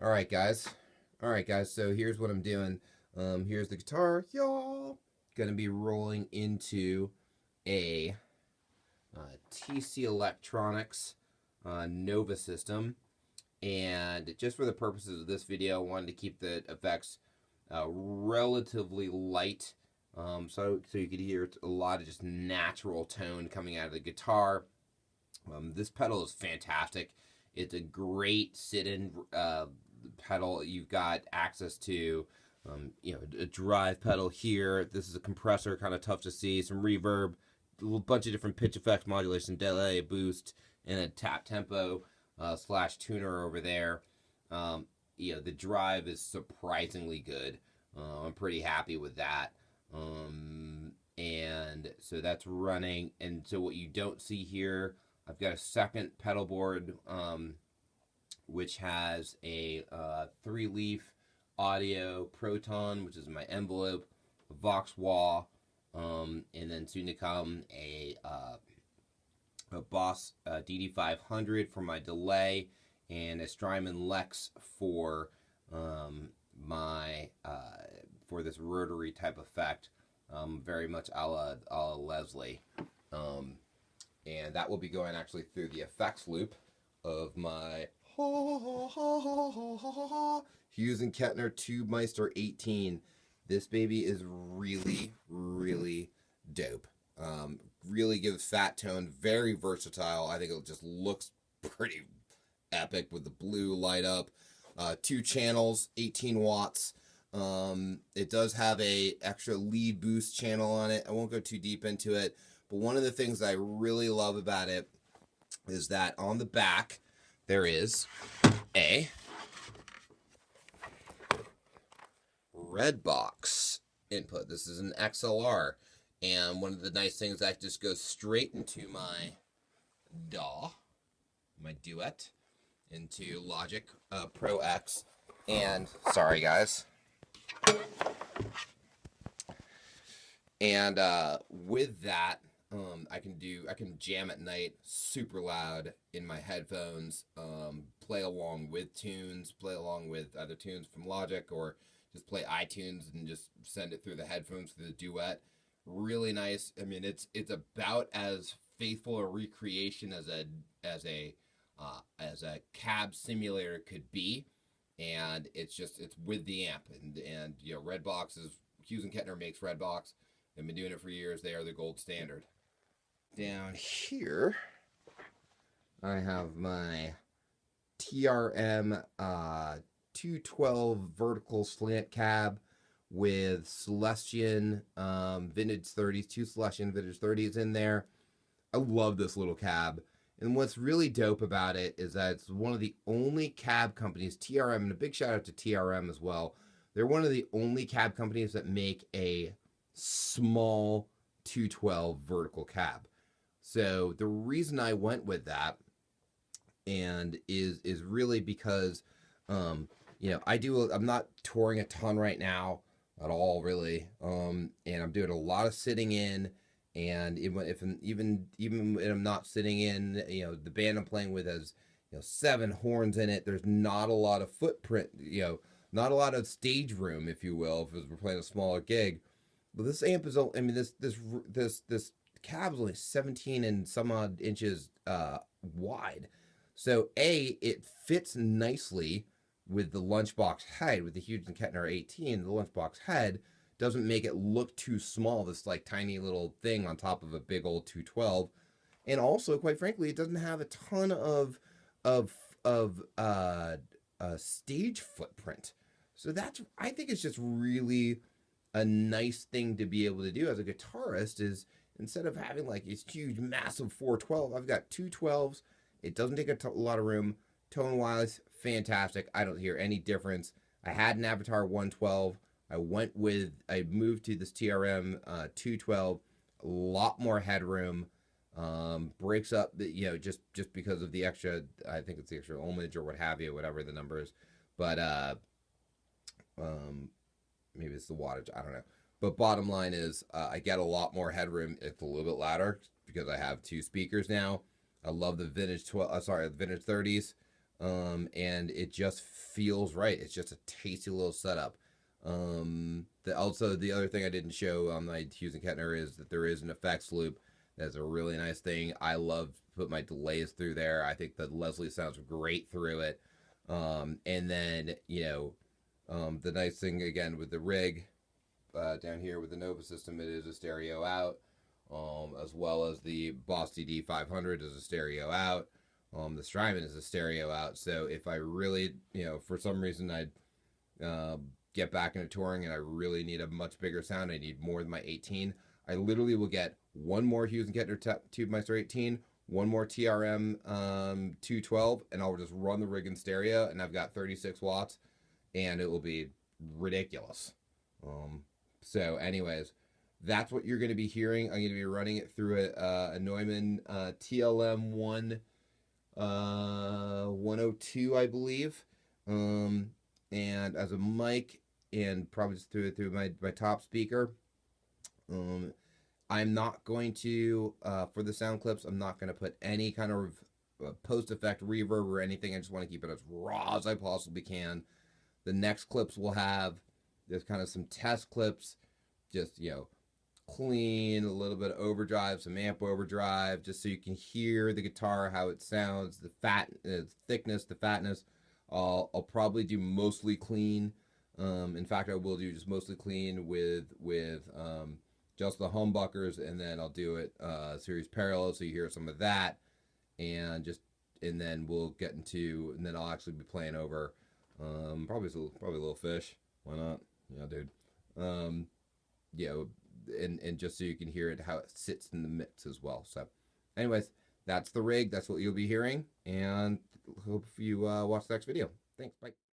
All right, guys. All right, guys. So here's what I'm doing. Here's the guitar, y'all. Gonna be rolling into a TC Electronics Nova system, and just for the purposes of this video, I wanted to keep the effects relatively light, so you could hear a lot of just natural tone coming out of the guitar. This pedal is fantastic. It's a great sit-in pedal. You've got access to, a drive pedal here. This is a compressor, kind of tough to see. Some reverb, a bunch of different pitch effects, modulation, delay, boost, and a tap tempo slash tuner over there. The drive is surprisingly good. I'm pretty happy with that. And so that's running. And so what you don't see here, I've got a second pedal board, which has a 3-leaf audio Proton, which is my envelope, a Vox wah, and then soon to come a Boss DD500 for my delay, and a Strymon Lex for for this rotary type effect, very much a la Leslie. And that will be going actually through the effects loop of my Hughes and Kettner Tubemeister 18. This baby is really, really dope. Really gives fat tone, very versatile. I think it just looks pretty epic with the blue light up. 2 channels, 18 watts. It does have a extra lead boost channel on it. I won't go too deep into it. But one of the things I really love about it is that on the back, there is a red box input. This is an XLR. And one of the nice things that just goes straight into my DAW, my Duet, into Logic Pro X. And, sorry guys. And with that, I can jam at night super loud in my headphones, play along with tunes, play along with other tunes from Logic, or just play iTunes and just send it through the headphones through the Duet. Really nice. I mean, it's about as faithful a recreation as a cab simulator could be, and it's with the amp, and Redbox is Hughes and Kettner makes Redbox. They've been doing it for years. They are the gold standard. Down here, I have my TRM 212 vertical slant cab with Celestion vintage 30s, 2 Celestion vintage 30s in there. I love this little cab. And what's really dope about it is that it's one of the only cab companies, TRM, and a big shout out to TRM as well. They're one of the only cab companies that make a small 212 vertical cab. So the reason I went with that and is really because I'm not touring a ton right now at all, really, and I'm doing a lot of sitting in. And even when I'm not sitting in, the band I'm playing with has 7 horns in it. There's not a lot of footprint, not a lot of stage room, if you will, if we're playing a smaller gig. But this amp is, I mean, this cab's only 17 and some odd inches wide. So it fits nicely with the lunchbox head, with the Hughes and Kettner 18. The lunchbox head doesn't make it look too small, this like tiny little thing on top of a big old 212. And also, quite frankly, it doesn't have a ton of stage footprint. So I think it's just really a nice thing to be able to do as a guitarist, is instead of having like this huge massive 412, I've got 212s. It doesn't take a lot of room. Tone wise, fantastic. I don't hear any difference. I had an Avatar 112. I moved to this TRM 212, a lot more headroom, breaks up, just because of the extra, I think it's the extra ohmage or what have you, whatever the number is, but maybe it's the wattage, I don't know. But bottom line is, I get a lot more headroom. It's a little bit louder because I have 2 speakers now. I love the vintage 30s. And it just feels right. It's just a tasty little setup. Also, the other thing I didn't show on my Hughes and Kettner is that there is an effects loop. That's a really nice thing. I love to put my delays through there. I think that Leslie sounds great through it. And then, the nice thing again with the rig down here with the Nova system, it is a stereo out, as well as the Boss DD 500 is a stereo out. The Strymon is a stereo out. So if I really, for some reason uh, get back into touring and I really need a much bigger sound, I need more than my 18. I literally will get one more Hughes and Kettner Tube Meister 18, one more TRM 212, and I'll just run the rig in stereo, and I've got 36 watts, and it will be ridiculous. Um, anyways, that's what you're going to be hearing. I'm going to be running it through a Neumann TLM 102, I believe. And as a mic, and probably just through my top speaker. Um, I'm not going to, for the sound clips, I'm not going to put any kind of post effect reverb or anything. I just want to keep it as raw as I possibly can. The next clips will have there's kind of some test clips, just, clean, a little bit of overdrive, some amp overdrive, just so you can hear the guitar, how it sounds, the thickness, the fatness. I'll probably do mostly clean. In fact, I will do just mostly clean with just the humbuckers, and then I'll do it series parallel, so you hear some of that, and then we'll get into, and then I'll actually be playing over probably a little fish. Why not? Yeah, dude. Um, yeah, and just so you can hear it how it sits in the mix as well. So, anyways, that's the rig. That's what you'll be hearing, and hope you watch the next video. Thanks. Bye.